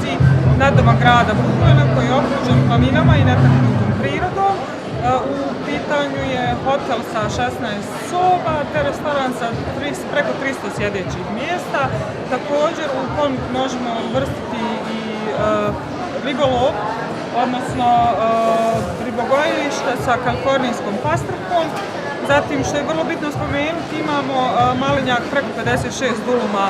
destinaciji na domak grada Bugojna koji je okružen planinama i netaknutom prirodom. U pitanju je hotel sa 16 soba te restoran sa preko 300 sjedećih mjesta. Također u ponudu možemo uvrstiti i ribolov, odnosno ribogojilište sa kalifornijskom pastrvkom. Zatim, što je vrlo bitno spomenuti, imamo malinjak preko 56 duluma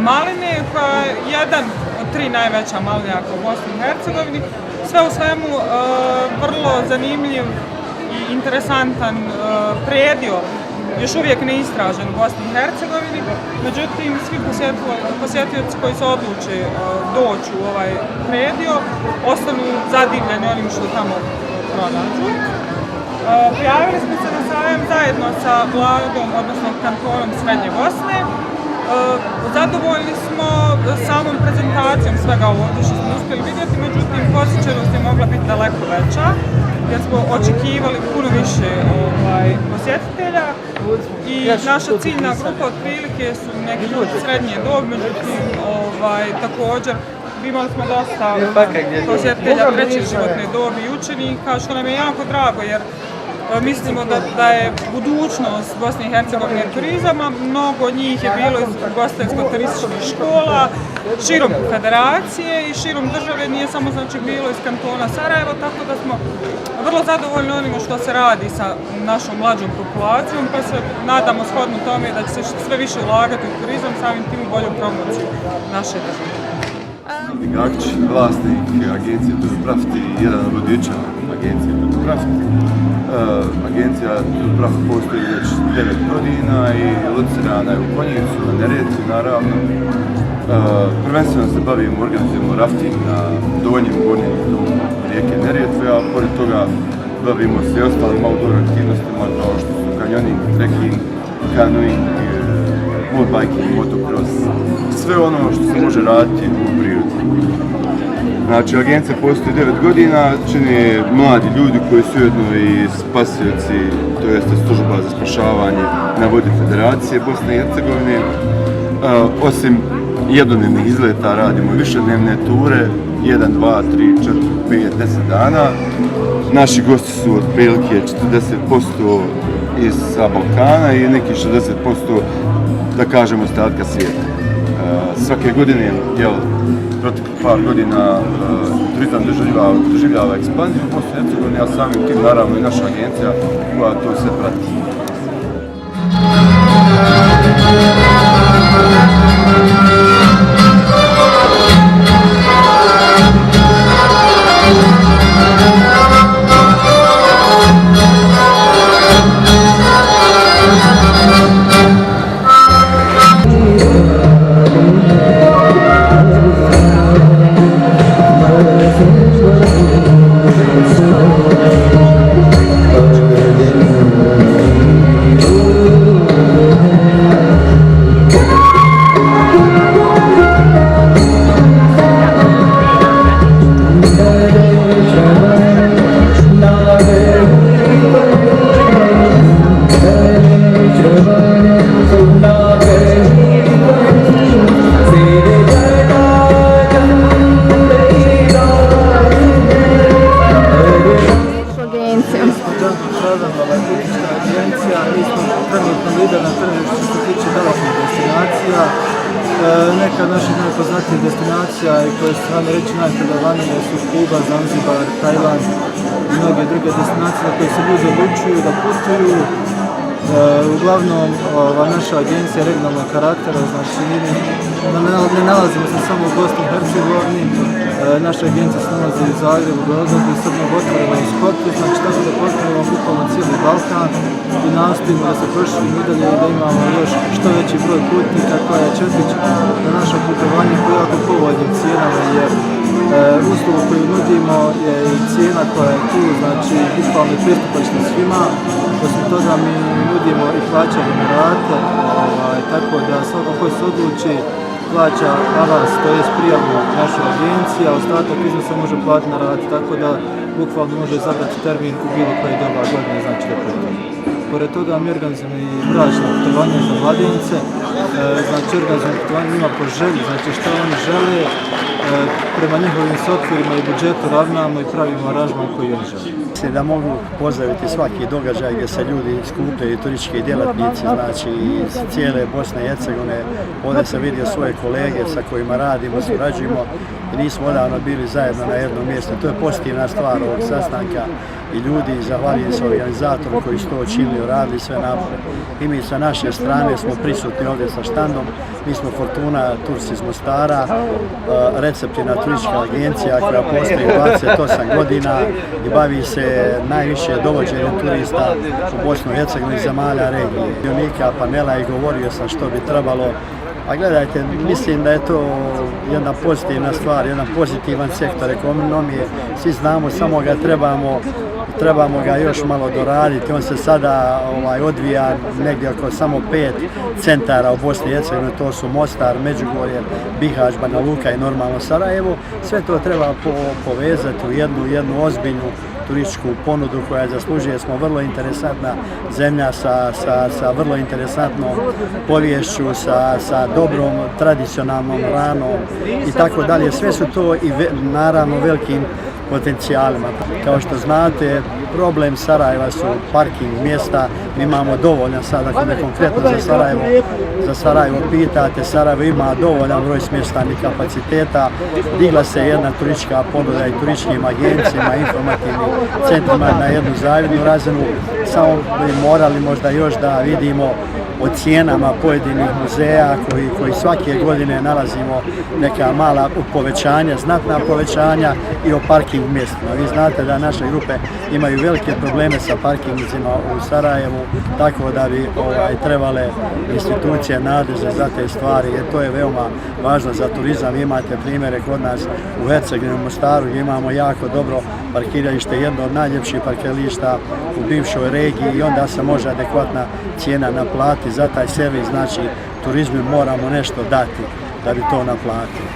maline, koja je jedan od 3 najveća malinjaka u Bosni i Hercegovini. Sve u svemu vrlo zanimljiv i interesantan predio, još uvijek neistražen u Bosni i Hercegovini. Međutim, svi posjetioci koji se odluče doći u ovaj predio ostanu zadivljeni onim što tamo pronađu. Prijavili smo se na sajam zajedno sa vladom, odnosno kantonom Srednje Bosne. Zadovoljni smo samom prezentacijom svega ovdje što smo uspjeli vidjeti, međutim posjećenost je mogla biti daleko veća jer smo očekivali puno više posjetitelja i naša ciljna grupa otprilike su neki ljudi srednje dobi, međutim također imali smo dosta posjetitelja treće životne dobi i učenika, što nam je jako drago jer mislimo da je budućnost Bosne i Hercegovine turizam, a mnogo od njih je bilo iz ugostiteljsko-turističkih škola, širom federacije i širom države, nije samo bilo iz kantona Sarajevo, tako da smo vrlo zadovoljni onime što se radi sa našom mlađom populacijom, pa se nadamo shodno tome da će se sve više ulagati u turizam, samim tim u bolju promociju naše države. Gakić, vlasnik agencije Turpraft i jedan od vodiča agencije Turpraft. Agencija Turpraft postoji već 9 godina i locirana je u Konjicu, na Neretvi naravno. Prvenstveno se organizujemo rafting na donjem gornjem toku rijeke Neretve, a pored toga bavimo se i ostalim outdoor aktivnostima kao što su kanjoning, trekking, canoeing, motorbike, motocross, sve ono što se može raditi u prirodi. Znači, agencija postoji 9 godina, čine mladi ljudi koji su ujedno i spasioci, to jest služba za spašavanje na vodi Federacije Bosne i Hercegovine. Osim jednodnevnih izleta radimo višednevne ture, 1, 2, 3, 4, 5, 10 dana. Naši gosti su otprilike 40% sa Balkana i neki 60%, da kažemo, ostatka svijeta. Svake godine, proteklih par godina, turizam doživljava ekspanziju u Bosni i Hercegovini, a samim tim naravno i naša agencija koja to sve prati. Neka naših najpoznatijih destinacija i koje su rano reći najpredavanije su Kuba, Zanzibar, Tajland i mnoge druge destinacije na koje se ljudi odlučuju da putuju. Uglavnom, naša agencija je regionalnog karaktera, znači ne nalazimo se samo u Bosni i Hercegovini, naša agencija se nalazi u Zagrebu, Beogradu i Srbnog otvorena u Skopju, znači tako da pokrivamo bukvalno cijeli Balkan i nastojimo da se proširimo i dalje da imamo još što veći broj putnika koja će otići na naša putovanja po jako povoljnim cijenama, jer uslugu koju nudimo je i cijena koja je tu, znači bukvalno pristupačna svima. Osim toga mi nudimo i plaćanje na rate, tako da svako ko se odluči plaća avans, to je prijavu našoj agenciji, a ostatak iznosa može platiti na rate, tako da bukvalno može izabrati termin u bilo koje doba godine, znači da putuje. Pored toga mi organizujemo i bračna putovanja za mladince, znači organizujemo putovanje njima po želji, znači što oni žele. prema njihovim sokvirima i budžetu ravnamo i pravimo aranžman koji oni žele. Mislim da mogu pozdraviti svaki događaj gdje se ljudi skupljaju, turistički djelatnici, znači iz cijele Bosne i Hercegovine. Ovdje sam vidio svoje kolege sa kojima radimo, surađujemo i nismo odavno bili zajedno na jednom mjestu. To je pozitivna stvar ovog sastanka i ljudi, zahvaljujem se organizatoru koji su to učinili, radili sve napore. I mi sa naše strane smo prisutni ovdje sa štandom. Mi smo Fortuna Turci iz Mostara, receptivna turistička agencija koja postoji 28 godina i bavi se najviše dovođenjem turista u Bosnu i Hercegovini zemalja regije. Dionika panela i govorio sam što bi trebalo. A gledajte, mislim da je to jedna pozitivna stvar, jedan pozitivan sektor ekonomije. Svi znamo, samo ga trebamo ga još malo doraditi. On se sada odvija negdje oko samo 5 centara u Bosni i Hercegovini, to su Mostar, Međugorje, Bihać, Banja Luka i normalno Sarajevo. Sve to treba povezati u jednu ozbiljnu turističku ponudu koja zaslužuje. Smo vrlo interesantna zemlja sa vrlo interesantnom poviješću, sa dobrom tradicionalnom hranom i tako dalje. Sve su to i naravno velikim potencijalima. Kao što znate, problem Sarajeva su parking mjesta. Mi imamo dovoljno sada, ako me konkretno za Sarajevo pitate, Sarajevo ima dovoljan broj smještajnih kapaciteta. Digla se jedna turistička ponuda i turističkim agencijama, informativnim centrima na jednu zavidnu razinu. Samo bi morali možda još da vidimo o cijenama pojedinih muzeja koji svake godine nalazimo neka mala povećanja, znatna povećanja i o parking mjestima. Vi znate da naše grupe imaju velike probleme sa parkingicima u Sarajevu, tako da bi trebale institucije nadležne za te stvari, jer to je veoma važno za turizam. Imate primjere kod nas u Hercegovini, u Mostaru, gdje imamo jako dobro parkiralište, jedno od najljepših parkirališta u bivšoj regiji i onda se može adekvatna cijena naplatiti. Za taj servis, znači turizmu moramo nešto dati da bi to naplatili.